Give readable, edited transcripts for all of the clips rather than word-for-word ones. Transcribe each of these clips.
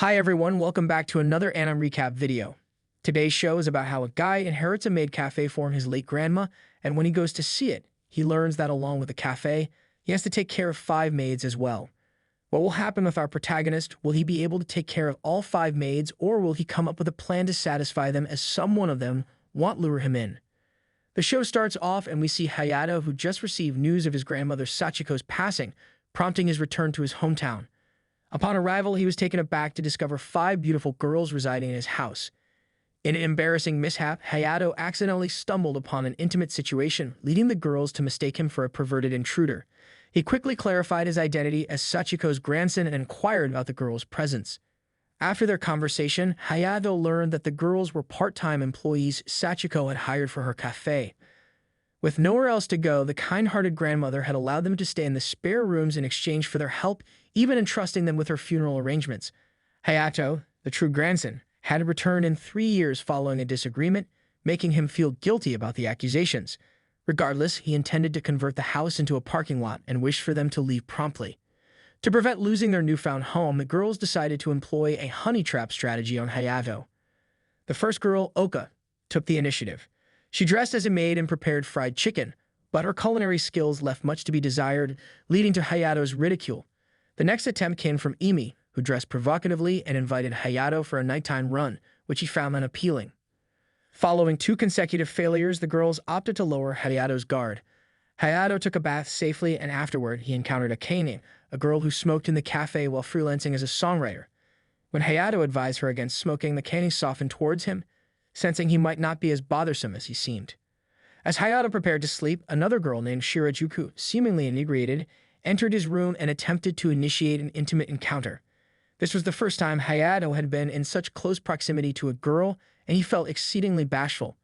Hi everyone, welcome back to another anime recap video. Today's show is about how a guy inherits a maid cafe from his late grandma, and when he goes to see it, he learns that along with the cafe, he has to take care of 5 maids as well. What will happen with our protagonist? Will he be able to take care of all 5 maids, or will he come up with a plan to satisfy them as some one of them won't lure him in? The show starts off and we see Hayato, who just received news of his grandmother Sachiko's passing, prompting his return to his hometown. Upon arrival, he was taken aback to discover 5 beautiful girls residing in his house. In an embarrassing mishap, Hayato accidentally stumbled upon an intimate situation, leading the girls to mistake him for a perverted intruder. He quickly clarified his identity as Sachiko's grandson and inquired about the girls' presence. After their conversation, Hayato learned that the girls were part-time employees Sachiko had hired for her cafe. With nowhere else to go, the kind-hearted grandmother had allowed them to stay in the spare rooms in exchange for their help, even entrusting them with her funeral arrangements. Hayato, the true grandson, had returned in 3 years following a disagreement, making him feel guilty about the accusations. Regardless, he intended to convert the house into a parking lot and wished for them to leave promptly. To prevent losing their newfound home, the girls decided to employ a honey trap strategy on Hayato. The first girl, Oka, took the initiative. She dressed as a maid and prepared fried chicken, but her culinary skills left much to be desired, leading to Hayato's ridicule. The next attempt came from Emi, who dressed provocatively and invited Hayato for a nighttime run, which he found unappealing. Following 2 consecutive failures, the girls opted to lower Hayato's guard. Hayato took a bath safely, and afterward he encountered Akane, a girl who smoked in the cafe while freelancing as a songwriter. When Hayato advised her against smoking, Akane softened towards him, sensing he might not be as bothersome as he seemed. As Hayato prepared to sleep, another girl named Shirajuku, seemingly inebriated, entered his room and attempted to initiate an intimate encounter. This was the first time Hayato had been in such close proximity to a girl, and he felt exceedingly bashful.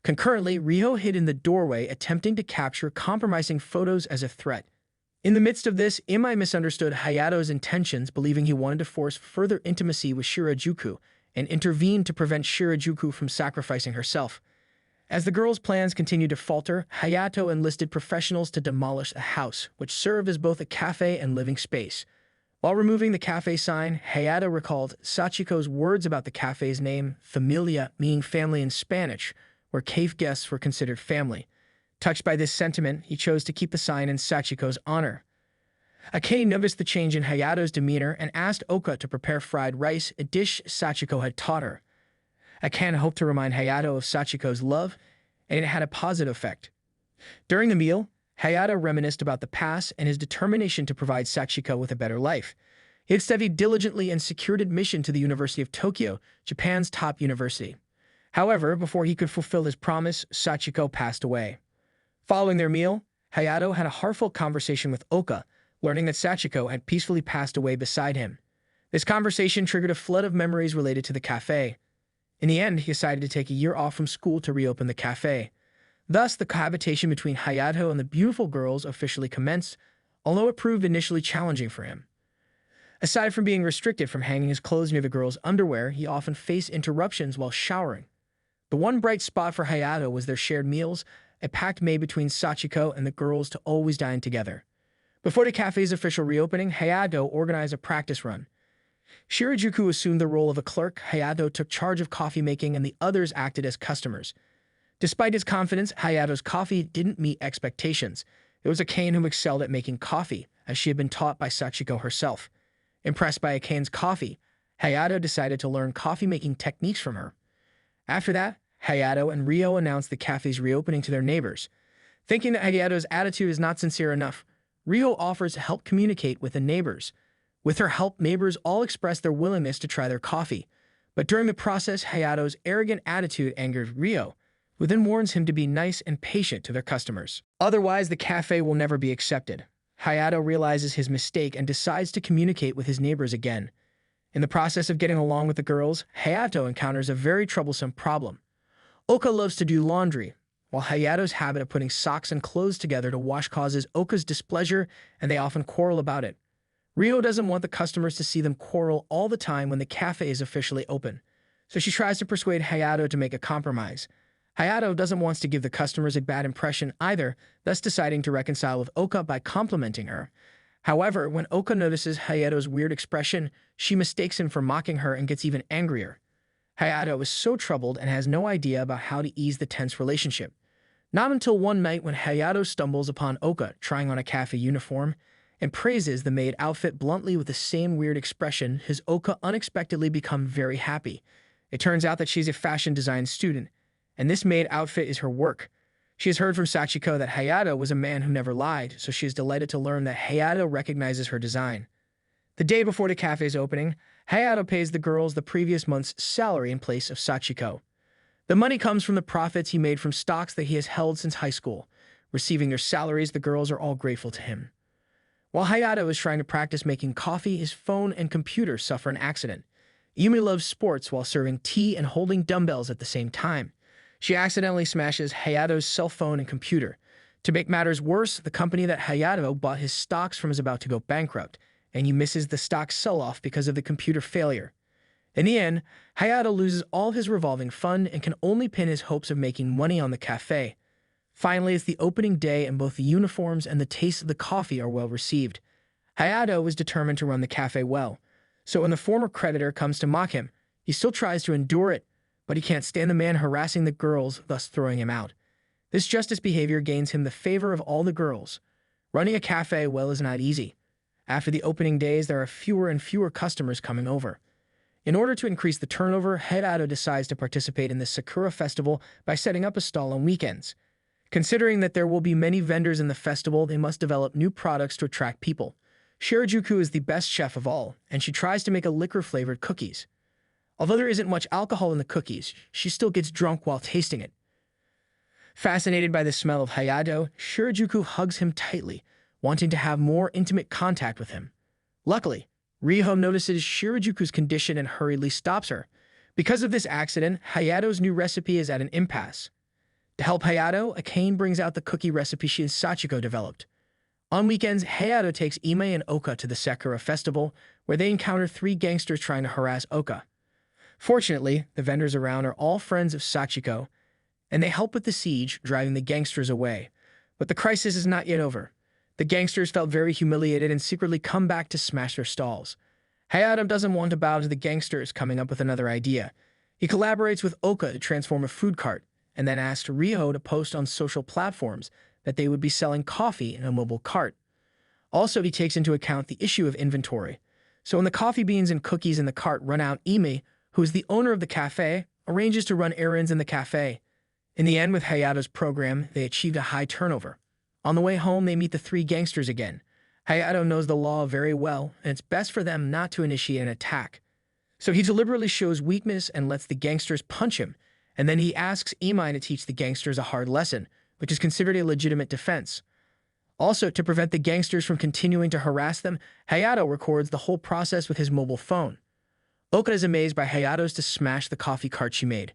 Concurrently, Ryo hid in the doorway, attempting to capture compromising photos as a threat. In the midst of this, Imai misunderstood Hayato's intentions, believing he wanted to force further intimacy with Shirajuku, and intervened to prevent Shirajuku from sacrificing herself. As the girls' plans continued to falter, Hayato enlisted professionals to demolish a house, which served as both a cafe and living space. While removing the cafe sign, Hayato recalled Sachiko's words about the cafe's name, familia, meaning family in Spanish, where cave guests were considered family. Touched by this sentiment, he chose to keep the sign in Sachiko's honor. Akane noticed the change in Hayato's demeanor and asked Oka to prepare fried rice, a dish Sachiko had taught her. Akane hoped to remind Hayato of Sachiko's love, and it had a positive effect. During the meal, Hayato reminisced about the past and his determination to provide Sachiko with a better life. He had studied diligently and secured admission to the University of Tokyo, Japan's top university. However, before he could fulfill his promise, Sachiko passed away. Following their meal, Hayato had a heartfelt conversation with Oka, learning that Sachiko had peacefully passed away beside him. This conversation triggered a flood of memories related to the cafe. In the end, he decided to take a year off from school to reopen the cafe. Thus, the cohabitation between Hayato and the beautiful girls officially commenced, although it proved initially challenging for him. Aside from being restricted from hanging his clothes near the girls' underwear, he often faced interruptions while showering. The one bright spot for Hayato was their shared meals, a pact made between Sachiko and the girls to always dine together. Before the cafe's official reopening, Hayato organized a practice run. Shirajuku assumed the role of a clerk, Hayato took charge of coffee making, and the others acted as customers. Despite his confidence, Hayato's coffee didn't meet expectations. It was Akane who excelled at making coffee, as she had been taught by Sachiko herself. Impressed by Akane's coffee, Hayato decided to learn coffee-making techniques from her. After that, Hayato and Ryo announced the cafe's reopening to their neighbors. Thinking that Hayato's attitude is not sincere enough, Ryo offers to help communicate with the neighbors. With her help, neighbors all express their willingness to try their coffee. But during the process, Hayato's arrogant attitude angered Ryo, who then warns him to be nice and patient to their customers. Otherwise, the cafe will never be accepted. Hayato realizes his mistake and decides to communicate with his neighbors again. In the process of getting along with the girls, Hayato encounters a very troublesome problem. Oka loves to do laundry, while Hayato's habit of putting socks and clothes together to wash causes Oka's displeasure, and they often quarrel about it. Ryo doesn't want the customers to see them quarrel all the time when the cafe is officially open, so she tries to persuade Hayato to make a compromise. Hayato doesn't want to give the customers a bad impression either, thus deciding to reconcile with Oka by complimenting her. However, when Oka notices Hayato's weird expression, she mistakes him for mocking her and gets even angrier. Hayato is so troubled and has no idea about how to ease the tense relationship. Not until one night when Hayato stumbles upon Oka trying on a cafe uniform and praises the maid outfit bluntly with the same weird expression, his Oka unexpectedly become very happy. It turns out that she's a fashion design student, and this maid outfit is her work. She has heard from Sachiko that Hayato was a man who never lied, so she is delighted to learn that Hayato recognizes her design. The day before the cafe's opening, Hayato pays the girls the previous month's salary in place of Sachiko. The money comes from the profits he made from stocks that he has held since high school. Receiving their salaries, the girls are all grateful to him. While Hayato is trying to practice making coffee, his phone and computer suffer an accident. Yumi loves sports while serving tea and holding dumbbells at the same time. She accidentally smashes Hayato's cell phone and computer. To make matters worse, the company that Hayato bought his stocks from is about to go bankrupt, and he misses the stock sell-off because of the computer failure. In the end, Hayato loses all his revolving fund and can only pin his hopes of making money on the cafe. Finally, it's the opening day and both the uniforms and the taste of the coffee are well received. Hayato is determined to run the cafe well, so when the former creditor comes to mock him, he still tries to endure it, but he can't stand the man harassing the girls, thus throwing him out. This justice behavior gains him the favor of all the girls. Running a cafe well is not easy. After the opening days, there are fewer and fewer customers coming over. In order to increase the turnover, Hayato decides to participate in the Sakura Festival by setting up a stall on weekends. Considering that there will be many vendors in the festival, they must develop new products to attract people. Shirajuku is the best chef of all, and she tries to make a liquor-flavored cookies. Although there isn't much alcohol in the cookies, she still gets drunk while tasting it. Fascinated by the smell of Hayato, Shirajuku hugs him tightly, wanting to have more intimate contact with him. Luckily, Riho notices Shirajuku's condition and hurriedly stops her. Because of this accident, Hayato's new recipe is at an impasse. To help Hayato, Akane brings out the cookie recipe she and Sachiko developed. On weekends, Hayato takes Ime and Oka to the Sakura Festival, where they encounter 3 gangsters trying to harass Oka. Fortunately, the vendors around are all friends of Sachiko, and they help with the siege, driving the gangsters away. But the crisis is not yet over. The gangsters felt very humiliated and secretly come back to smash their stalls. Hayato doesn't want to bow to the gangsters, coming up with another idea. He collaborates with Oka to transform a food cart, and then asks Riho to post on social platforms that they would be selling coffee in a mobile cart. Also, he takes into account the issue of inventory. So when the coffee beans and cookies in the cart run out, Ime, who is the owner of the cafe, arranges to run errands in the cafe. In the end, with Hayato's program, they achieved a high turnover. On the way home, they meet the 3 gangsters again. Hayato knows the law very well, and it's best for them not to initiate an attack. So he deliberately shows weakness and lets the gangsters punch him, and then he asks Imai to teach the gangsters a hard lesson, which is considered a legitimate defense. Also, to prevent the gangsters from continuing to harass them, Hayato records the whole process with his mobile phone. Oka is amazed by Hayato's to smash the coffee cart she made.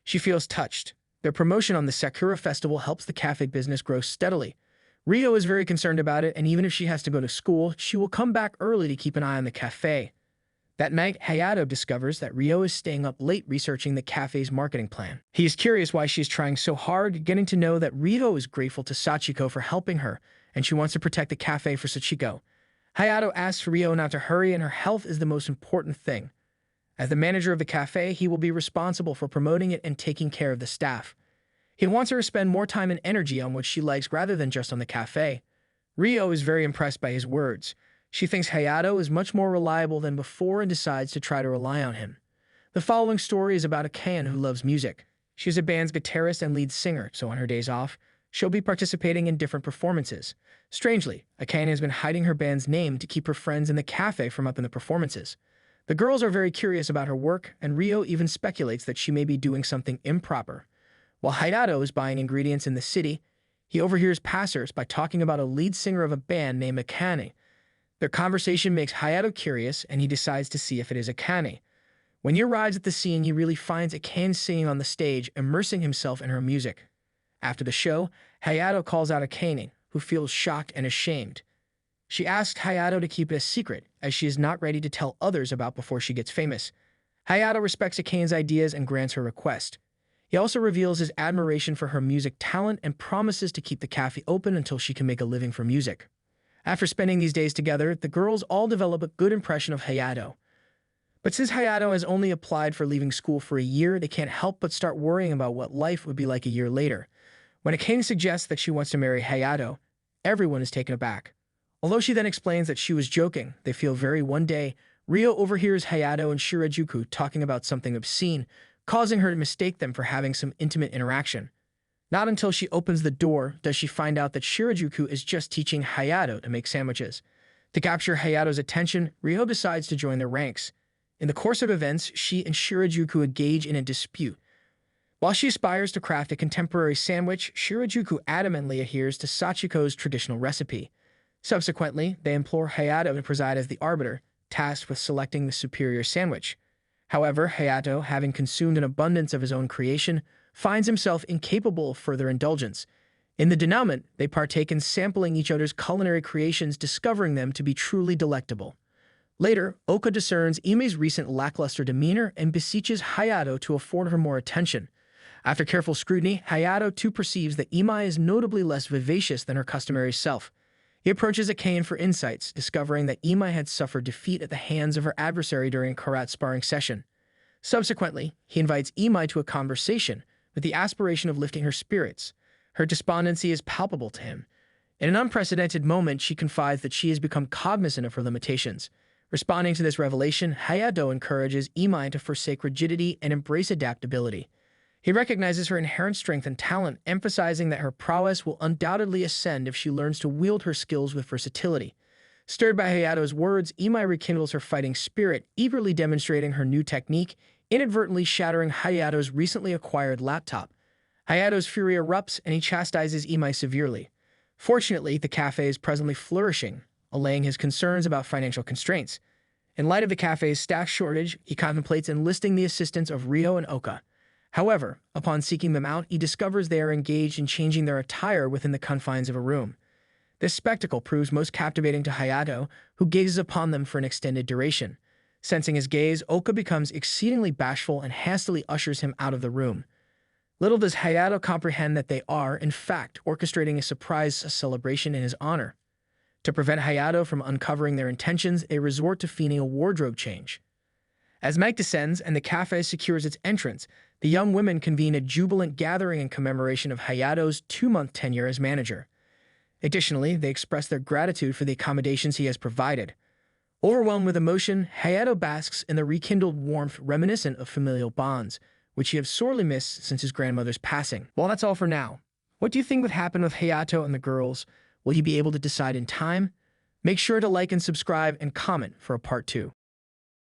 She feels touched. Their promotion on the Sakura Festival helps the cafe business grow steadily. Rio is very concerned about it, and even if she has to go to school, she will come back early to keep an eye on the cafe. That night, Hayato discovers that Rio is staying up late researching the cafe's marketing plan. He is curious why she is trying so hard, getting to know that Rio is grateful to Sachiko for helping her, and she wants to protect the cafe for Sachiko. Hayato asks Rio not to hurry, and her health is the most important thing. As the manager of the cafe, he will be responsible for promoting it and taking care of the staff. He wants her to spend more time and energy on what she likes rather than just on the cafe. Rio is very impressed by his words. She thinks Hayato is much more reliable than before and decides to try to rely on him. The following story is about Akane who loves music. She is a band's guitarist and lead singer, so on her days off, she'll be participating in different performances. Strangely, Akane has been hiding her band's name to keep her friends in the cafe from up in the performances. The girls are very curious about her work, and Rio even speculates that she may be doing something improper. While Hayato is buying ingredients in the city, he overhears passers by talking about a lead singer of a band named Akane. Their conversation makes Hayato curious, and he decides to see if it is Akane. When he arrives at the scene, he really finds Akane singing on the stage, immersing himself in her music. After the show, Hayato calls out Akane, who feels shocked and ashamed. She asks Hayato to keep it a secret, as she is not ready to tell others about before she gets famous. Hayato respects Akane's ideas and grants her request. He also reveals his admiration for her music talent and promises to keep the cafe open until she can make a living from music. After spending these days together, the girls all develop a good impression of Hayato. But since Hayato has only applied for leaving school for a year, they can't help but start worrying about what life would be like a year later. When Akane suggests that she wants to marry Hayato, everyone is taken aback. Although she then explains that she was joking, they feel very one day, Ryo overhears Hayato and Shirajuku talking about something obscene, causing her to mistake them for having some intimate interaction. Not until she opens the door does she find out that Shirajuku is just teaching Hayato to make sandwiches. To capture Hayato's attention, Ryo decides to join their ranks. In the course of events, she and Shirajuku engage in a dispute. While she aspires to craft a contemporary sandwich, Shirajuku adamantly adheres to Sachiko's traditional recipe. Subsequently, they implore Hayato to preside as the arbiter, tasked with selecting the superior sandwich. However, Hayato, having consumed an abundance of his own creation, finds himself incapable of further indulgence. In the denouement, they partake in sampling each other's culinary creations, discovering them to be truly delectable. Later, Oka discerns Imai's recent lackluster demeanor and beseeches Hayato to afford her more attention. After careful scrutiny, Hayato too perceives that Imai is notably less vivacious than her customary self. He approaches Akane for insights, discovering that Imai had suffered defeat at the hands of her adversary during a karate sparring session. Subsequently, he invites Imai to a conversation, with the aspiration of lifting her spirits. Her despondency is palpable to him. In an unprecedented moment, she confides that she has become cognizant of her limitations. Responding to this revelation, Hayato encourages Imai to forsake rigidity and embrace adaptability. He recognizes her inherent strength and talent, emphasizing that her prowess will undoubtedly ascend if she learns to wield her skills with versatility. Stirred by Hayato's words, Imai rekindles her fighting spirit, eagerly demonstrating her new technique, inadvertently shattering Hayato's recently acquired laptop. Hayato's fury erupts, and he chastises Imai severely. Fortunately, the cafe is presently flourishing, allaying his concerns about financial constraints. In light of the cafe's staff shortage, he contemplates enlisting the assistance of Ryo and Oka. However, upon seeking them out, he discovers they are engaged in changing their attire within the confines of a room. This spectacle proves most captivating to Hayato, who gazes upon them for an extended duration. Sensing his gaze, Oka becomes exceedingly bashful and hastily ushers him out of the room. Little does Hayato comprehend that they are, in fact, orchestrating a surprise celebration in his honor. To prevent Hayato from uncovering their intentions, they resort to feigning a wardrobe change. As night descends and the cafe secures its entrance, the young women convene a jubilant gathering in commemoration of Hayato's 2-month tenure as manager. Additionally, they express their gratitude for the accommodations he has provided. Overwhelmed with emotion, Hayato basks in the rekindled warmth reminiscent of familial bonds, which he has sorely missed since his grandmother's passing. Well, that's all for now. What do you think would happen with Hayato and the girls? Will you be able to decide in time? Make sure to like and subscribe and comment for a part 2.